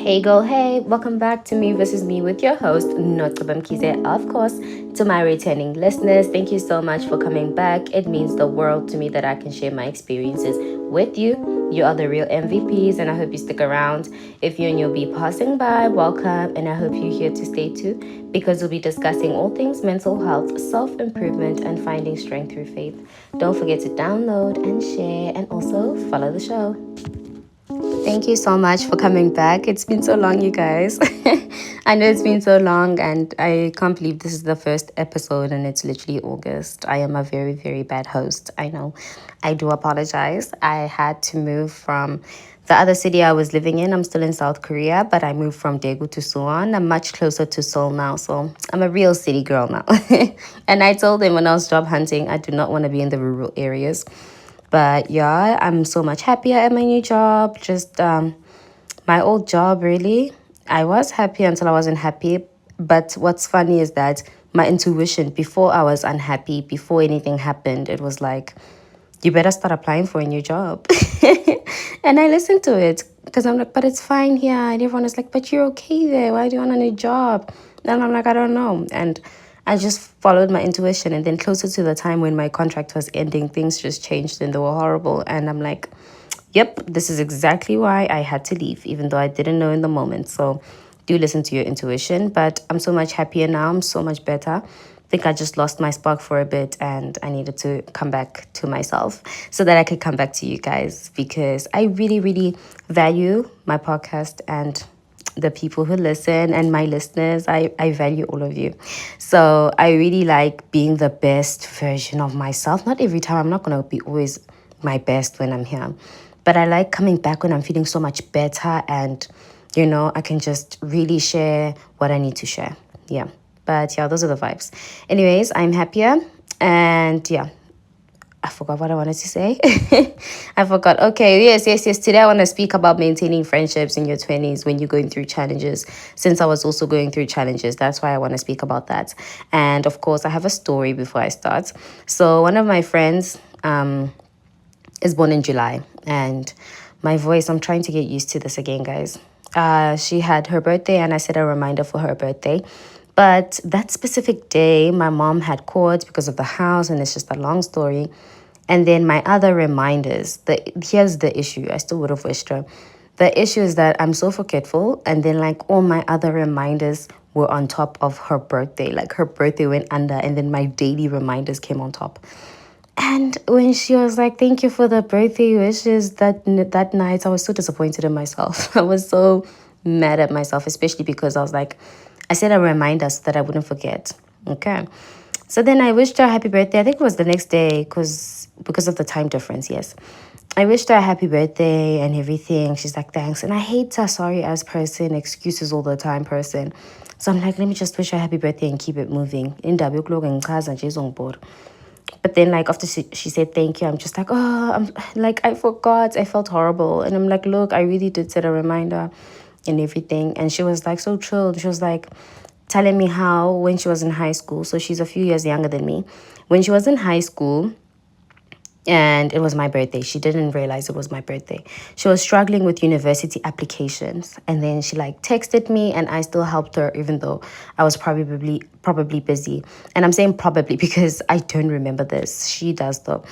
Hey girl, hey, welcome back to Me versus Me with your host, Nocebo. Of course, to my returning listeners, thank you so much for coming back. It means the world to me that I can share my experiences with you. You are the real MVPs, and I hope you stick around. If you and you'll be passing by, welcome, and I hope you're here to stay too, because we'll be discussing all things mental health, self improvement, and finding strength through faith. Don't forget to download and share, and also follow the show. Thank you so much for coming back. It's been so long, you guys. I know it's been so long, and I can't believe this is the first episode, and it's literally August. I am a very, very bad host. I know. I do apologize. I had to move from the other city I was living in. I'm still in South Korea, but I moved from Daegu to Suwon. I'm much closer to Seoul now, so I'm a real city girl now. And I told them when I was job hunting, I do not want to be in the rural areas. But yeah, I'm so much happier at my new job. Just my old job, really. I was happy until I wasn't happy. But what's funny is that my intuition, before I was unhappy, before anything happened, it was like, you better start applying for a new job. And I listened to it because I'm like, but it's fine here. And everyone is like, but you're okay there. Why do you want a new job? And I'm like, I don't know. And I just followed my intuition. And then closer to the time when my contract was ending, things just changed and they were horrible. And I'm like, yep, this is exactly why I had to leave, even though I didn't know in the moment. So do listen to your intuition. But I'm so much happier now. I'm so much better. I think I just lost my spark for a bit and I needed to come back to myself so that I could come back to you guys, because I really, really value my podcast and the people who listen and my listeners. I value all of you. So I really like being the best version of myself. Not every time. I'm not going to be always my best when I'm here. But I like coming back when I'm feeling so much better and, I can just really share what I need to share. Yeah. But yeah, those are the vibes. Anyways, I'm happier. And yeah, I forgot what I wanted to say. I forgot. Okay, yes. Today I want to speak about maintaining friendships in your 20s when you're going through challenges. Since I was also going through challenges, that's why I want to speak about that. And of course, I have a story before I start. So one of my friends is born in July. And my voice, I'm trying to get used to this again, guys. She had her birthday and I set a reminder for her birthday. But that specific day, my mom had court because of the house, and it's just a long story. And then my other reminders, here's the issue. I still would have wished her. The issue is that I'm so forgetful, and then like all my other reminders were on top of her birthday. Like her birthday went under, and then my daily reminders came on top. And when she was like, "Thank you for the birthday wishes," that night, I was so disappointed in myself. I was so mad at myself, especially because I was like, I set a reminder so that I wouldn't forget. Okay. So then I wished her a happy birthday. I think it was the next day because of the time difference, yes. I wished her a happy birthday and everything. She's like, thanks. And I hate a sorry as person, excuses all the time person. So I'm like, let me just wish her a happy birthday and keep it moving. But then, like, after she said thank you, I'm just like, oh, I'm like, I forgot. I felt horrible. And I'm like, look, I really did set a reminder and everything. And she was like, so chilled. She was like telling me how when she was in high school, so she's a few years younger than me, when she was in high school, and it was my birthday. She didn't realize it was my birthday. She was struggling with university applications, and then she like texted me, and I still helped her even though I was probably busy. And I'm saying probably because I don't remember this. She does though.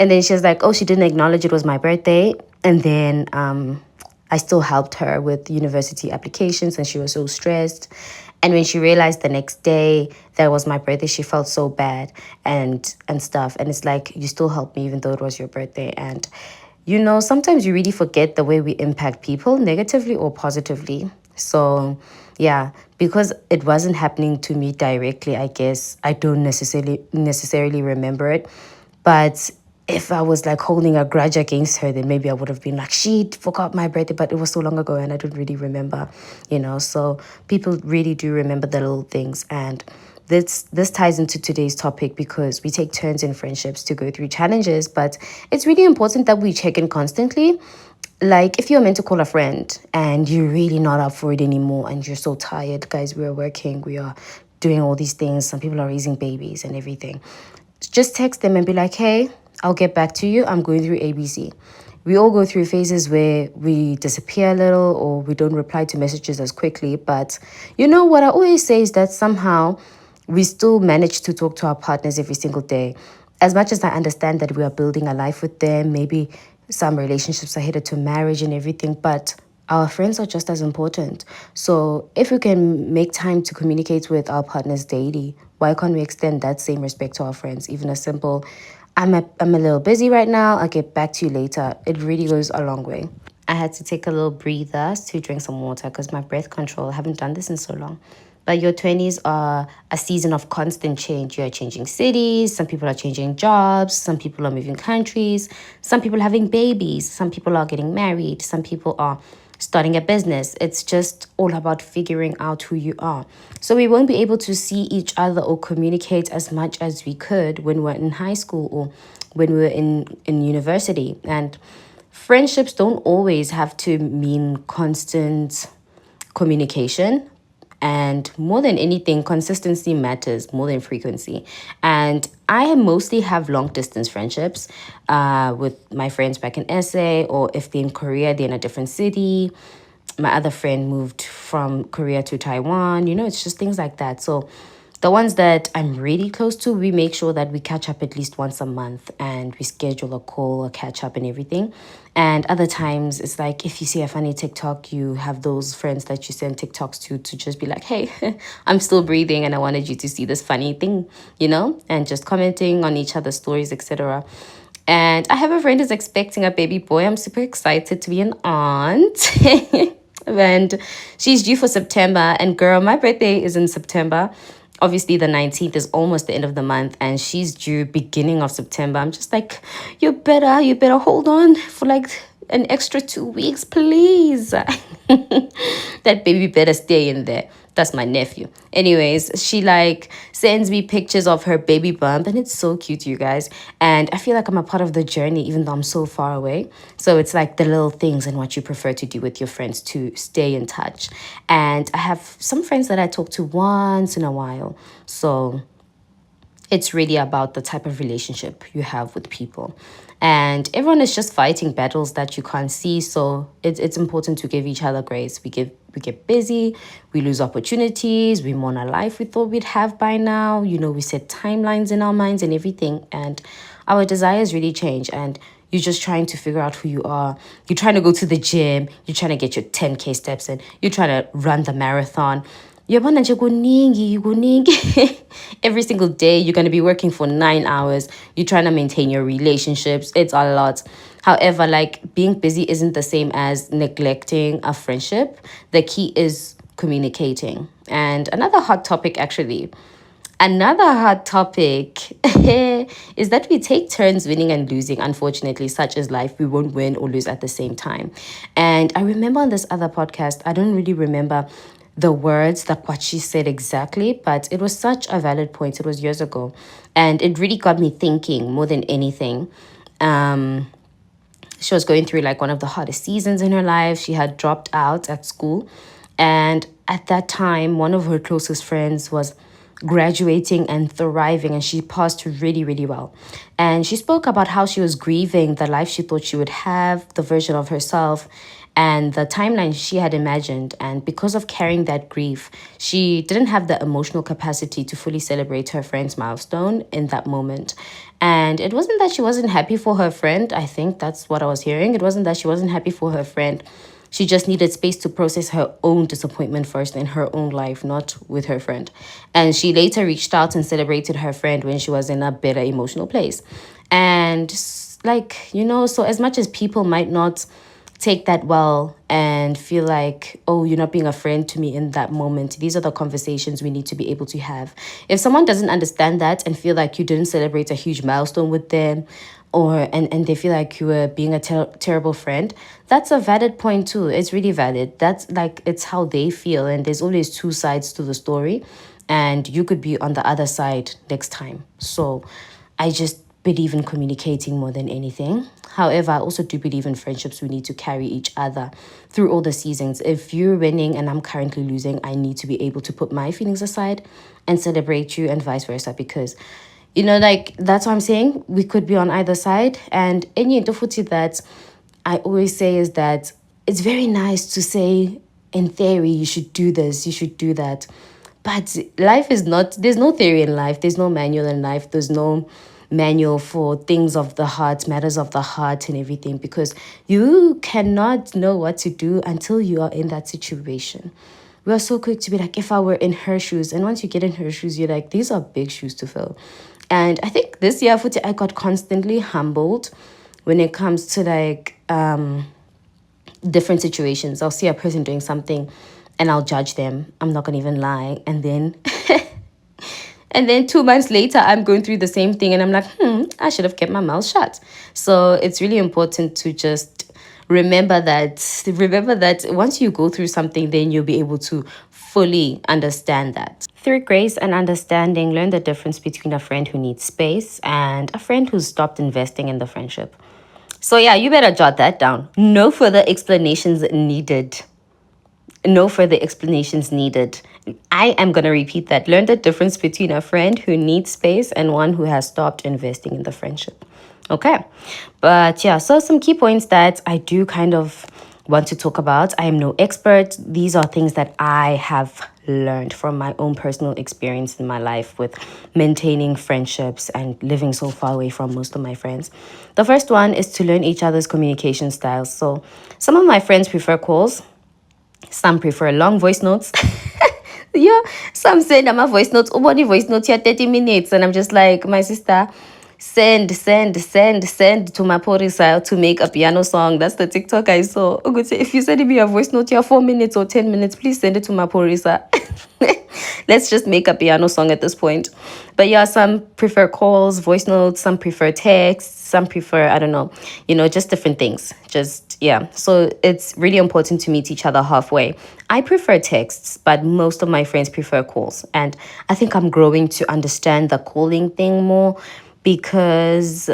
And then she was like, "Oh, she didn't acknowledge it was my birthday." And then I still helped her with university applications, and she was so stressed. And when she realized the next day that it was my birthday, she felt so bad and stuff. And it's like, you still helped me even though it was your birthday. And, sometimes you really forget the way we impact people, negatively or positively. So, yeah, because it wasn't happening to me directly, I guess I don't necessarily remember it. But if I was like holding a grudge against her, then maybe I would have been like, she forgot my birthday, but it was so long ago and I don't really remember. So people really do remember the little things. And this ties into today's topic because we take turns in friendships to go through challenges, but it's really important that we check in constantly. Like if you're meant to call a friend and you're really not up for it anymore and you're so tired, guys, we are working, we are doing all these things. Some people are raising babies and everything. Just text them and be like, hey, I'll get back to you. I'm going through ABC. we all go through phases where we disappear a little or we don't reply to messages as quickly. But what I always say is that somehow we still manage to talk to our partners every single day. As much as I understand that we are building a life with them, maybe some relationships are headed to marriage and everything, but our friends are just as important. So if we can make time to communicate with our partners daily, why can't we extend that same respect to our friends? Even a simple, I'm a little busy right now, I'll get back to you later. It really goes a long way. I had to take a little breather to drink some water because my breath control, I haven't done this in so long. But your 20s are a season of constant change. You are changing cities, some people are changing jobs, some people are moving countries, some people are having babies, some people are getting married, some people are starting a business. It's just all about figuring out who you are. So we won't be able to see each other or communicate as much as we could when we were in high school or when we were in university. And friendships don't always have to mean constant communication. And more than anything, consistency matters more than frequency. And I mostly have long distance friendships with my friends back in SA, or if they're in Korea, they're in a different city. My other friend moved from Korea to Taiwan. It's just things like that. So the ones that I'm really close to, we make sure that we catch up at least once a month and we schedule a call, a catch up, and everything. And other times, it's like if you see a funny TikTok, you have those friends that you send TikToks to just be like, hey, I'm still breathing and I wanted you to see this funny thing, and just commenting on each other's stories, etc. And I have a friend who's expecting a baby boy. I'm super excited to be an aunt. And she's due for September. And girl, my birthday is in September. Obviously, the 19th is almost the end of the month, and she's due beginning of September. I'm just like, you better hold on for like an extra 2 weeks, please. That baby better stay in there. That's my nephew. Anyways, she like sends me pictures of her baby bump, and it's so cute, you guys. And I feel like I'm a part of the journey, even though I'm so far away. So it's like the little things and what you prefer to do with your friends to stay in touch. And I have some friends that I talk to once in a while. So it's really about the type of relationship you have with people. And everyone is just fighting battles that you can't see. So it's important to give each other grace. We get busy, we lose opportunities, we mourn a life we thought we'd have by now. We set timelines in our minds and everything. And our desires really change. And you're just trying to figure out who you are. You're trying to go to the gym. You're trying to get your 10K steps in. You're trying to run the marathon. Yabona nje kuningi. Every single day, you're going to be working for 9 hours. You're trying to maintain your relationships. It's a lot. However, like being busy isn't the same as neglecting a friendship. The key is communicating. And another hot topic is that we take turns winning and losing. Unfortunately, such is life. We won't win or lose at the same time. And I remember on this other podcast, I don't really remember the words that what she said exactly, but it was such a valid point. It was years ago, and it really got me thinking more than anything. She was going through like one of the hardest seasons in her life. She had dropped out at school, and at that time one of her closest friends was graduating and thriving, and she passed really, really well. And she spoke about how she was grieving the life she thought she would have, the version of herself and the timeline she had imagined. And because of carrying that grief, she didn't have the emotional capacity to fully celebrate her friend's milestone in that moment. And it wasn't that she wasn't happy for her friend. I think that's what I was hearing. It wasn't that she wasn't happy for her friend. She just needed space to process her own disappointment first in her own life, not with her friend. And she later reached out and celebrated her friend when she was in a better emotional place. And so as much as people might not take that well and feel like, oh, you're not being a friend to me in that moment, these are the conversations we need to be able to have. If someone doesn't understand that and feel like you didn't celebrate a huge milestone with them, and they feel like you were being a terrible friend, that's a valid point too. It's really valid. That's like, it's how they feel, and there's always two sides to the story, and you could be on the other side next time. So I just believe in communicating more than anything. However, I also do believe in friendships. We need to carry each other through all the seasons. If you're winning and I'm currently losing, I need to be able to put my feelings aside and celebrate you, and vice versa, because like, that's what I'm saying. We could be on either side. And any futhi that I always say is that it's very nice to say, in theory, you should do this, you should do that. But life is not, there's no theory in life, there's no manual in life, there's no manual for things of the heart, matters of the heart, and everything, because you cannot know what to do until you are in that situation. We are so quick to be like, if I were in her shoes. And once you get in her shoes, you're like, these are big shoes to fill. And I think this year, I got constantly humbled when it comes to like different situations. I'll see a person doing something and I'll judge them. I'm not gonna even lie. And then 2 months later, I'm going through the same thing and I'm like, I should have kept my mouth shut. So it's really important to just remember that once you go through something, then you'll be able to fully understand that. Through grace and understanding, learn the difference between a friend who needs space and a friend who's stopped investing in the friendship. So yeah, you better jot that down. No further explanations needed. No further explanations needed. I am going to repeat that. Learn the difference between a friend who needs space and one who has stopped investing in the friendship. Okay. But yeah, so some key points that I do kind of want to talk about. I am no expert. These are things that I have learned from my own personal experience in my life with maintaining friendships and living so far away from most of my friends. The first one is to learn each other's communication styles. So some of my friends prefer calls, some prefer long voice notes. Yeah, some send them a voice notes. Uboni voice notes here 30 minutes. And I'm just like, my sister, send to my porisa to make a piano song. That's the TikTok I saw. Uguti, if you send me a voice note here 4 minutes or 10 minutes, please send it to my porisa. Let's just make a piano song at this point. But yeah, some prefer calls, voice notes, some prefer texts, some prefer, I don't know, just different things. Just, yeah. So it's really important to meet each other halfway. I prefer texts, but most of my friends prefer calls. And I think I'm growing to understand the calling thing more because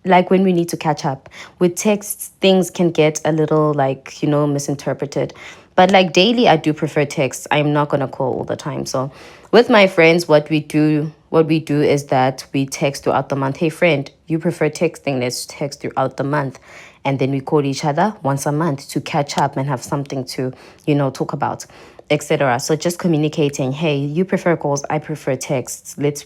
like when we need to catch up with texts, things can get a little like misinterpreted. But like daily, I do prefer texts. I'm not gonna call all the time. So with my friends, what we do is that we text throughout the month. Hey friend, you prefer texting, let's text throughout the month. And then we call each other once a month to catch up and have something to talk about, etc. So just communicating, hey, you prefer calls, I prefer texts, let's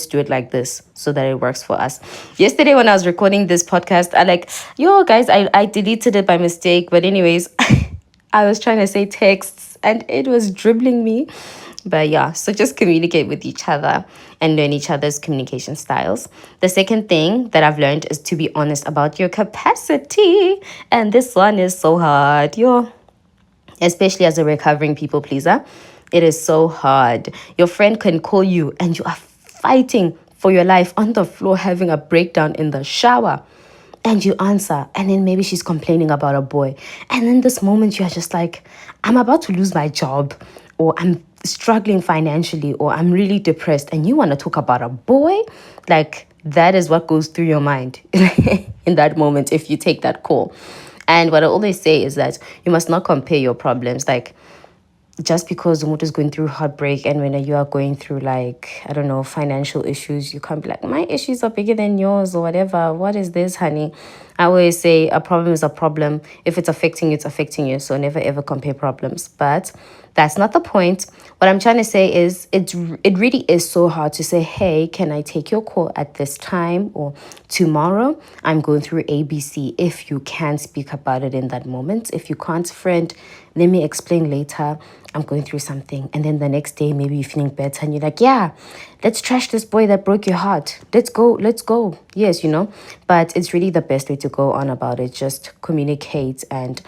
do it like this so that it works for us. Yesterday when I was recording this podcast, I deleted it by mistake. But anyways, I was trying to say texts and it was dribbling me. But yeah, so just communicate with each other and learn each other's communication styles. The second thing that I've learned is to be honest about your capacity. And this one is so hard, especially as a recovering people pleaser. It is so hard. Your friend can call you and you are fighting for your life on the floor, having a breakdown in the shower. And you answer, and then maybe she's complaining about a boy. And in this moment, you're just like, I'm about to lose my job, or I'm struggling financially, or I'm really depressed, and you want to talk about a boy? Like, that is what goes through your mind in that moment if you take that call. And what I always say is that you must not compare your problems. Like, just because Umutu is going through heartbreak and when you are going through like, I don't know, financial issues, you can't be like, my issues are bigger than yours or whatever. What is this, honey? I always say a problem is a problem. If it's affecting you, it's affecting you. So never ever compare problems. But that's not the point. What I'm trying to say is it really is so hard to say, hey, can I take your call at this time or tomorrow? I'm going through ABC. If you can speak about it in that moment. If you can't, friend, let me explain later. I'm going through something. And then the next day, maybe you're feeling better and you're like, yeah, let's trash this boy that broke your heart. Let's go. Yes, but it's really the best way to go on about it. Just communicate and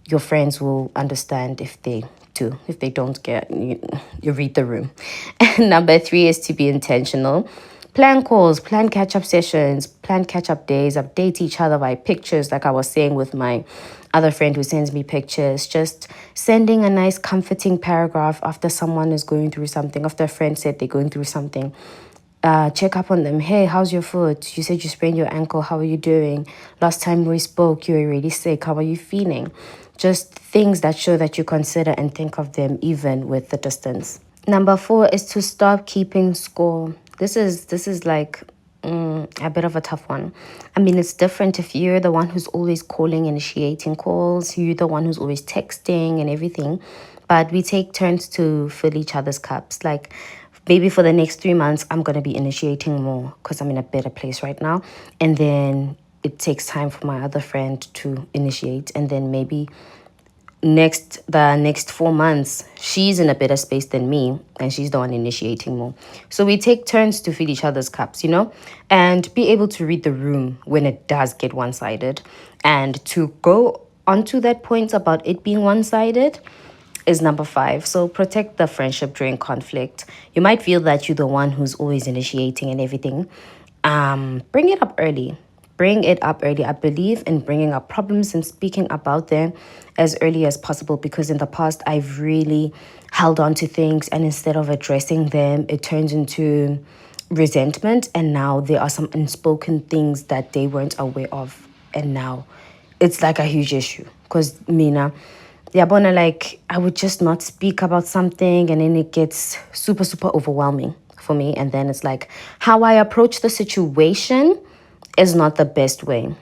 your friends will understand if they do. If they don't get, you read the room. And number 3 is to be intentional. Plan calls, plan catch-up sessions, plan catch-up days, update each other by pictures, like I was saying with my other friend who sends me pictures. Just sending a nice comforting paragraph after someone is going through something, after a friend said they're going through something. Check up on them. Hey, how's your foot? You said you sprained your ankle. How are you doing? Last time we spoke, you were really sick. How are you feeling? Just things that show that you consider and think of them even with the distance. Number 4 is to stop keeping score. This is like A bit of a tough one. I mean, it's different if you're the one who's always calling, initiating calls, you're the one who's always texting and everything. But we take turns to fill each other's cups. Like maybe for the next 3 months, I'm going to be initiating more because I'm in a better place right now. And then it takes time for my other friend to initiate. And then maybe the next 4 months she's in a better space than me and she's the one initiating more, so we take turns to fill each other's cups, and be able to read the room when it does get one-sided. And to go onto that point about it being one-sided is number 5. So protect the friendship during conflict. You might feel that you're the one who's always initiating and everything. Bring it up early. Bring it up early. I believe in bringing up problems and speaking about them as early as possible, because in the past I've really held on to things, and instead of addressing them, it turns into resentment. And now there are some unspoken things that they weren't aware of. And now it's like a huge issue because Mina, yeah, Bona, like I would just not speak about something and then it gets super, super overwhelming for me. And then it's like how I approach the situation is not the best way.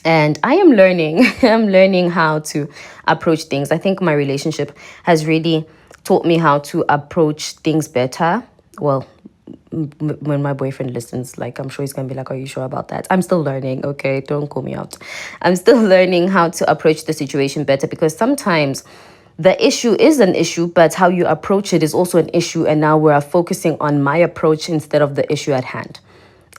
And I am learning. I'm learning how to approach things. I think my relationship has really taught me how to approach things better. Well, when my boyfriend listens, like I'm sure he's gonna be like, are you sure about that? I'm still learning. Okay, don't call me out. I'm still learning how to approach the situation better, because sometimes the issue is an issue, but how you approach it is also an issue. And now we're focusing on my approach instead of the issue at hand.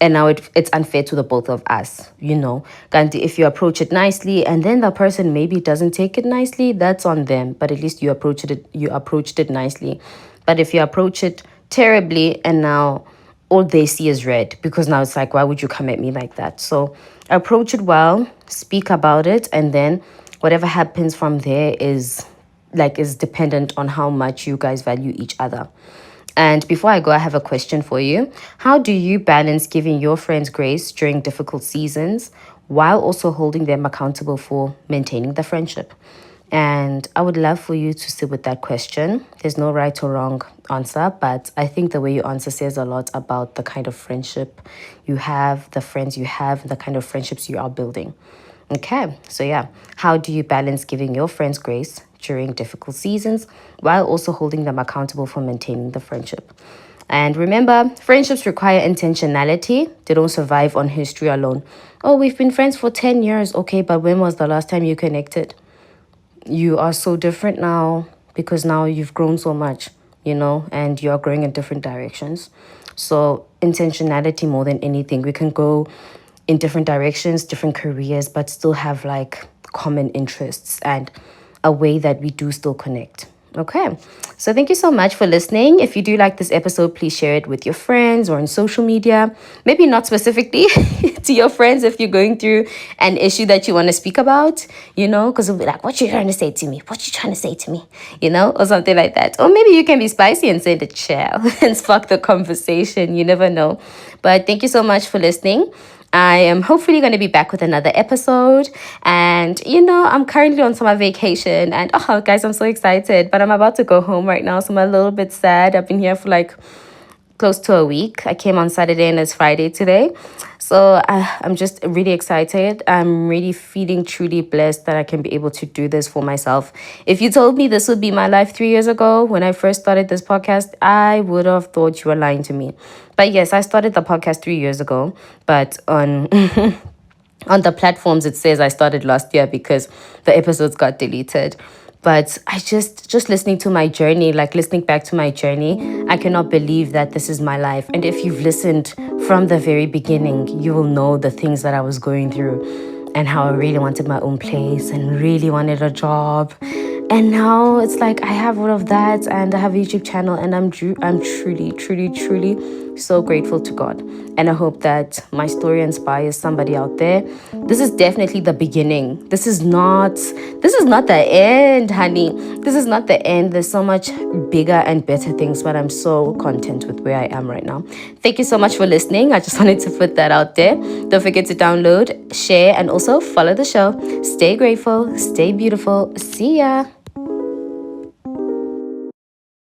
And now it's unfair to the both of us. Kanti, if you approach it nicely and then the person maybe doesn't take it nicely, that's on them. But at least you approached it nicely. But if you approach it terribly and now all they see is red, because now it's like, why would you come at me like that? So approach it well, speak about it, and then whatever happens from there is dependent on how much you guys value each other. And before I go, I have a question for you. How do you balance giving your friends grace during difficult seasons while also holding them accountable for maintaining the friendship? And I would love for you to sit with that question. There's no right or wrong answer, but I think the way you answer says a lot about the kind of friendship you have, the friends you have, and the kind of friendships you are building. Okay, so yeah, how do you balance giving your friends grace during difficult seasons while also holding them accountable for maintaining the friendship? And remember, friendships require intentionality. They don't survive on history alone. Oh, we've been friends for 10 years. Okay, but when was the last time you connected? You are so different now because now you've grown so much, and you're growing in different directions. So intentionality more than anything. We can go in different directions, different careers, but still have like common interests and a way that we do still connect. Okay, so thank you so much for listening. If you do like this episode, please share it with your friends or on social media. Maybe not specifically to your friends if you're going through an issue that you want to speak about, because they'll be like, what you trying to say to me? What you trying to say to me? Or something like that. Or maybe you can be spicy and send a chill and spark the conversation. You never know. But thank you so much for listening. I am hopefully going to be back with another episode. And, I'm currently on summer vacation. And, oh, guys, I'm so excited. But I'm about to go home right now. So I'm a little bit sad. I've been here for like close to a week. I came on Saturday and it's Friday today. So I'm just really excited. I'm really feeling truly blessed that I can be able to do this for myself. If you told me this would be my life 3 years ago when I first started this podcast, I would have thought you were lying to me. But yes, I started the podcast 3 years ago, but on on the platforms it says I started last year because the episodes got deleted. But I just listening to my journey, like listening back to my journey, I cannot believe that this is my life. And if you've listened from the very beginning, you will know the things that I was going through and how I really wanted my own place and really wanted a job. And now it's like I have all of that and I have a YouTube channel, and I'm truly, truly, truly so grateful to God. And I hope that my story inspires somebody out there. This is definitely the beginning. This is not the end, honey. This is not the end. There's so much bigger and better things, but I'm so content with where I am right now. Thank you so much for listening. I just wanted to put that out there. Don't forget to download, share, and also follow the show. Stay grateful, stay beautiful. See ya.